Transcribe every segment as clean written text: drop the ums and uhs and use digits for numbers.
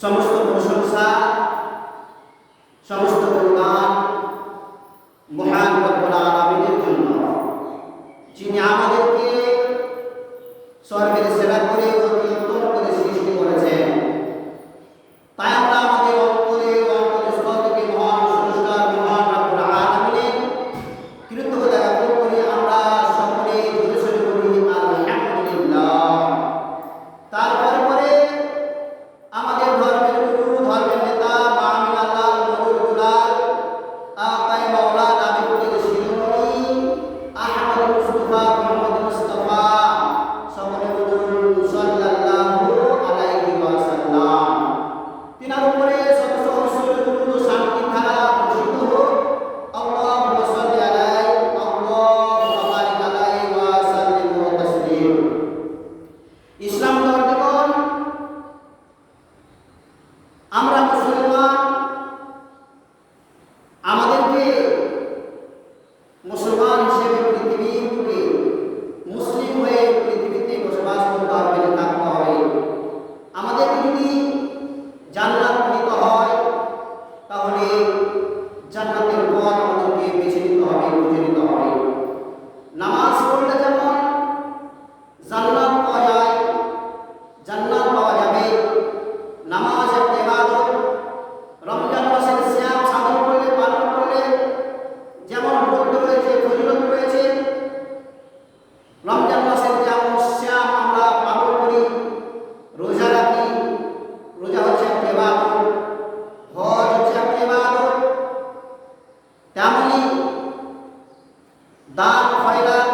সমস্ত প্রশংসা সমস্ত গুণগান মহান রব্বুল আলামিনের জন্য, যিনি আমাদেরকে স্বর্গের সেরা করে অতি উত্তম করে সৃষ্টি করেছেন। তাই আমরা আমাদের অন্তরস্থল থেকে মহান স্রষ্টার মহান রব্বুল আলামিনের কৃতজ্ঞতা জ্ঞাপন করি। আমরা সকলে জোরে সোরে বলি আলহামদুলিল্লাহ। তারপরে আমাদের ধর্মের গুরু, ধর্মের নেতা মামিন আল্লাহ নবুল দুলাল আকাই মাওলানা আমিরুল শিরোমণি আহমদ মুস্তাফা মুহাম্মদ মুস্তাফা সকলে বলুন সাল্লাল্লাহু আলাইহি ওয়াসাল্লাম। তিনার উপরে শত সহস্র দুরূদ শান্তি ধারা বর্ষিত হোক। আল্লাহুম্মা সাল্লি আলাইহি আল্লাহুম্মা বারিক আলাইহি ওয়া সাল্লিম ওয়া তাসলিম। ইসলাম ধর্মগণ, আমরা মুসলমান, আমাদেরকে মুসলমান হিসেবে পৃথিবীর বুকে মুসলিম হয়ে পৃথিবীতে বসবাস করতে হবে, থাকতে হবে। আমাদেরকে যদি জান্নাত নিতে হয় তাহলে জান্নাতের পথ আমাদেরকে বেছে নিতে হবে, বুঝে নিতে হবে। নামাজ পড়লে যেমন জান্নাত পাওয়া যায়, জান্নাত পাওয়া যাবে। নামাজ একটা ইবাদত। রমজান মাসের সিয়াম সাধন করলে, পালন করলে যেমন বরকত রয়েছে, ফজিলত রয়েছে, রমজান মাসের যেমন সিয়াম আমরা পালন করি, রোজা রাখি, রোজা হচ্ছে একটা ইবাদত, হজ হচ্ছে একটা ইবাদত, তেমনি দান খয়রাত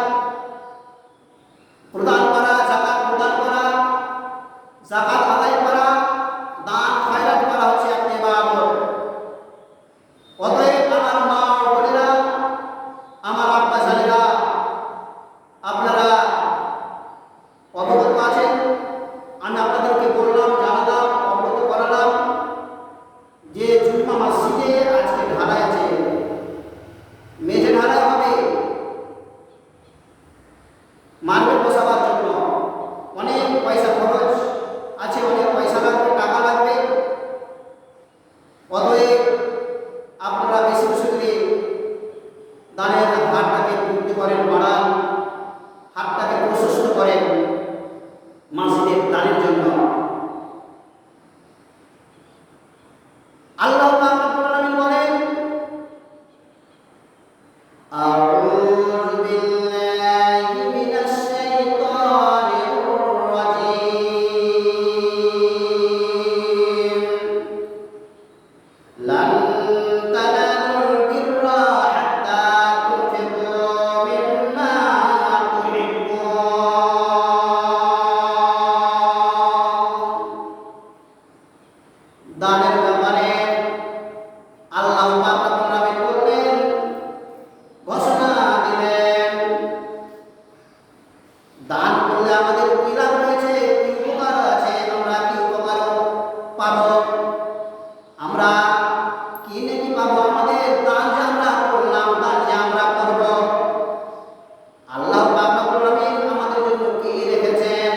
প্রদান করা, যাকাত প্রদান করা, যাকাত আদায় করা, দান খয়রাত করা হচ্ছে একটা ইবাদত। অতএব আমার মা ও বোনেরা, আমার আব্বা জানেরা, আপনারা অবগত আছেন। আমি আপনাদেরকে বললাম, জানালাম, অবগত করালাম যে জুম্মা মসজিদে আজকে ঢালাই আছে, মেঝে ঢালাই হবে মার্বেল বসাবার জন্য। অনেক পয়সা খরচ আছে, অনেক পয়সা লাগবে, টাকা লাগবে। অতএব আপনারা বেশি বেশি করে দানের হাতটাকে বৃদ্ধি করেন, বাড়ান, হাতটাকে প্রশস্ত করেন মসজিদের দানের জন্য। আল্লাহ পাক রব্বুল আলামিন বলেন, আউযু বিল্লাহি মিনাশ শাইতানির রাজীম। লান তানালুল বিররা হাত্তা তুনফিকু মিম্মা তুহিব্বুন। দানের ব্যাপারে আল্লাহ পাক রব্বুল আলামিন বললেন, ঘোষণা দিলেন, দান করলে আমাদের কি লাভ রয়েছে, কি উপকার আছে, আমরা কি উপকার পাবো, আমরা কি নাকি পাবো। আমাদের দান যে আমরা করলাম, দান যে আমরা করব, আল্লাহ পাক রব্বুল আলামিন আমাদের জন্য কি রেখেছেন,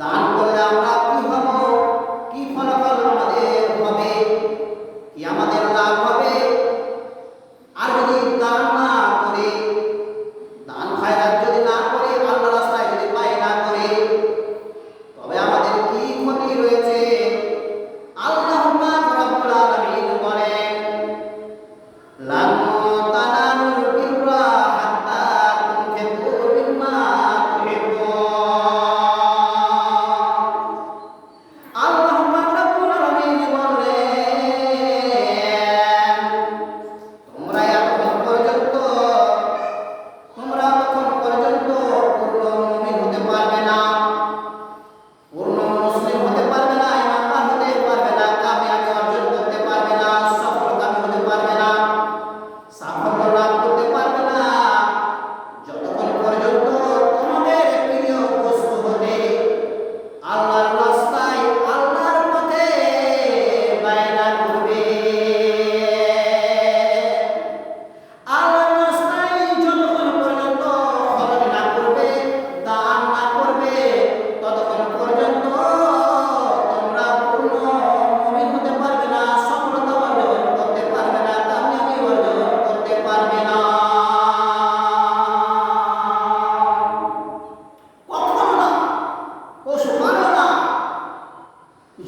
দান করলে আমরা কি হব, কি ফলাফল আমাদের হবে, কি আমাদের লাভ হবে। আর যদি দান না করে, দান খয়রাত যদি না করে, আল্লাহর রাস্তায় যদি ব্যয় না করে, তবে আমাদের কি ক্ষতি রয়েছে,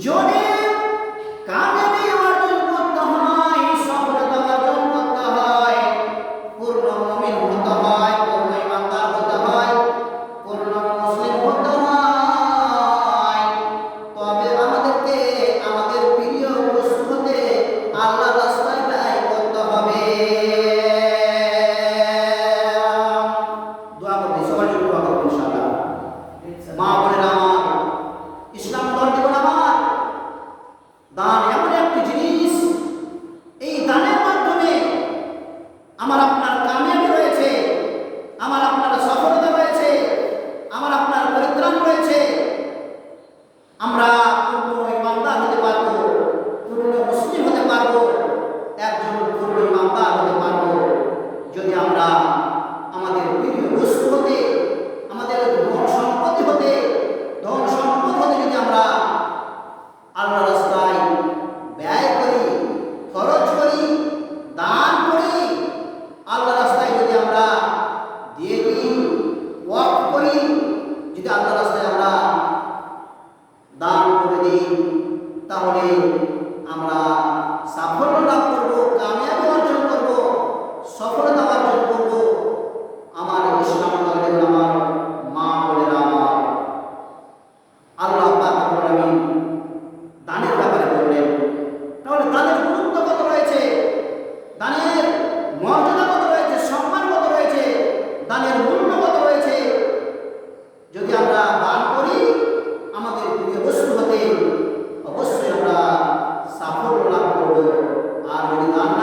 যদি কামিয়াবি অর্জন করতে হয়, সফলতা অর্জন করতে হয়, পূর্ণ মুমিন হতে হয়, পূর্ণ ইমানদার হতে হয়, পূর্ণ মুসলিম হতে হয়, তবে আমাদেরকে আমাদের প্রিয় বস্তু হতে আল্লাহর রাস্তায় ব্যয় করতে হবে। দোয়া করতে সবার জন্য দোয়া করতে ইনশাআল্লাহ। মা বোনেরা আমার, ইসলাম ধর্ম জীবন আমার, দান এমন একটি জিনিস, এই দানের মাধ্যমে আমার আপনার কামিয়াবি রয়েছে, আমার আপনার সফলতা রয়েছে, আমার আপনার পরিত্রাণ রয়েছে। আমরা পূর্ণ ইমানদার হতে পারবো, পূর্ণ মুসলিম হতে পারবো, একজন পূর্ণ ইমানদার হতে পারবো যদি আমরা আমাদের প্রিয় বস্তু হতে, আমাদের ধন সম্পত্তি হতে, ধন সম্পদ হতে যদি আমরা আল্লাহ রাস্তায় ব্যয় করি, খরচ করি, দান করি, আল্লাহ রাস্তায় যদি আমরা দিয়ে দিই, ওয়াকফ করি, যদি আল্লাহ রাস্তায় আমরা দান করে দিই, তাহলে আমরা সাফল্য লাভ করব, কামিয়াবি অর্জন করব, সফলতা অর্জন করব। আমার ইসলাম ধর্মের আমার মা বোনেরা আমার, আল্লাহ পাক রব্বুল আলামিন দানের ব্যাপারে বললেন, তাহলে দানের গুরুত্ব কত রয়েছে, দানের মর্যাদা কত রয়েছে, সম্মান কত রয়েছে, দানের মূল্য কত রয়েছে। যদি আমরা দান করি আমাদের প্রিয় বস্তু হতে, অবশ্যই আমরা সাফল্য লাভ করব। আর যদি দান না